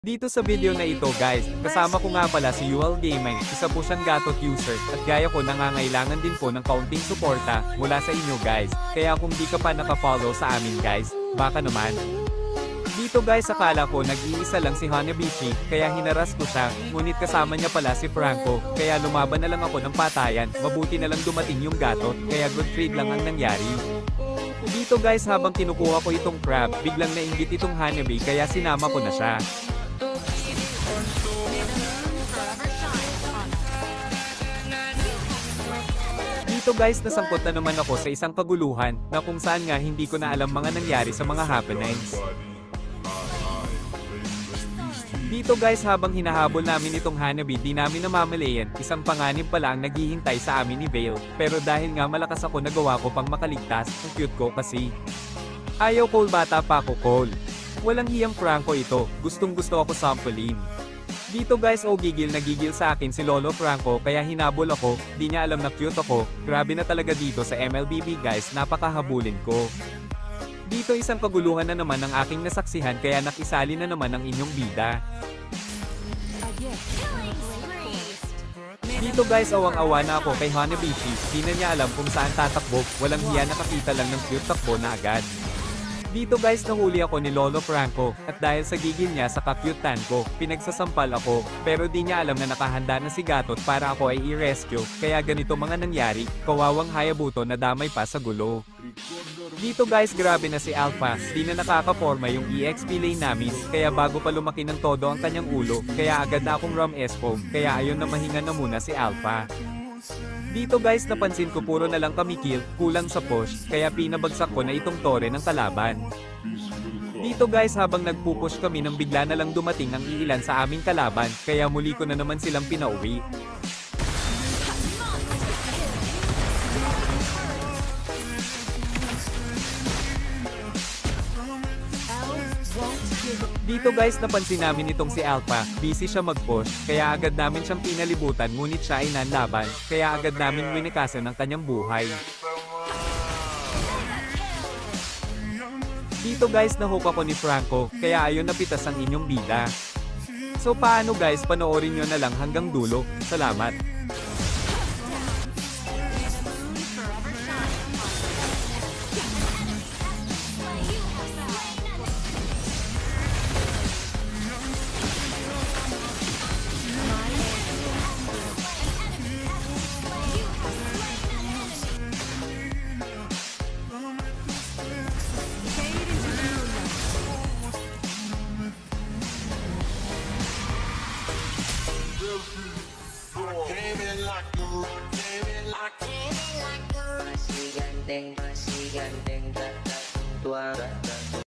Dito sa video na ito guys, kasama ko nga pala si UL Gaming, isa po siyang Gatot user, at gaya ko nangangailangan din po ng kaunting suporta, mula sa inyo guys, kaya kung di ka pa nakafollow sa amin guys, baka naman. Dito guys akala ko nag-iisa lang si Hanabishi, kaya hinaras ko siya, ngunit kasama niya pala si Franco, kaya lumaban na lang ako ng patayan, mabuti na lang dumating yung Gatot, kaya good trade lang ang nangyari. Dito guys habang kinukuha ko itong crab, biglang nainggit itong Hanabi kaya sinama ko na siya. Dito guys nasangkot na naman ako sa isang kaguluhan, na kung saan nga hindi ko na alam mga nangyari sa mga happenings. Dito guys habang hinahabol namin itong Hanabi di namin namamalayan, isang panganib pala ang naghihintay sa amin ni Vale, pero dahil nga malakas ako nagawa ko pang makaligtas, ang cute ko kasi. Ayaw Cole bata pa ako Cole. Walang hiyang Franco ito, gustong gusto ako samplein. Dito guys gigil na gigil sa akin si Lolo Franco kaya hinabol ako, di niya alam na cute ako, grabe na talaga dito sa MLBB guys napakahabulin ko. Dito isang kaguluhan na naman ang aking nasaksihan kaya nakisali na naman ang inyong bida. Dito guys awang-awa na ako kay Hanabishi, di na niya alam kung saan tatakbo, walang hiya nakakita lang ng cute takbo na agad. Dito guys nahuli ako ni Lolo Franco, at dahil sa gigil niya sa kakyutan ko, pinagsasampal ako, pero di niya alam na nakahanda na si Gatot para ako ay i-rescue, kaya ganito mga nangyari, kawawang Hayabuto na damay pa sa gulo. Dito guys grabe na si Alpha, di na nakakaporma yung EXP lane namin, kaya bago pa lumaki ng todo ang kanyang ulo, kaya agad na akong ram S-foam, kaya ayon na mahinga na muna si Alpha. Dito guys napansin ko puro na lang kami kill, kulang sa push, kaya pinabagsak ko na itong tore ng kalaban. Dito guys habang nagpupush kami nang bigla na lang dumating ang iilan sa aming kalaban, kaya muli ko na naman silang pinauwi. Dito guys napansin namin itong si Alpha, busy siya mag-push, kaya agad namin siyang pinalibutan ngunit siya ay nanlaban, kaya agad namin winikasan ang kanyang buhay. Dito guys nahook ako ni Franco, kaya ayun napitas ang inyong bida. So paano guys panoorin nyo na lang hanggang dulo, salamat. Masih gandeng, masih gandeng, tuang.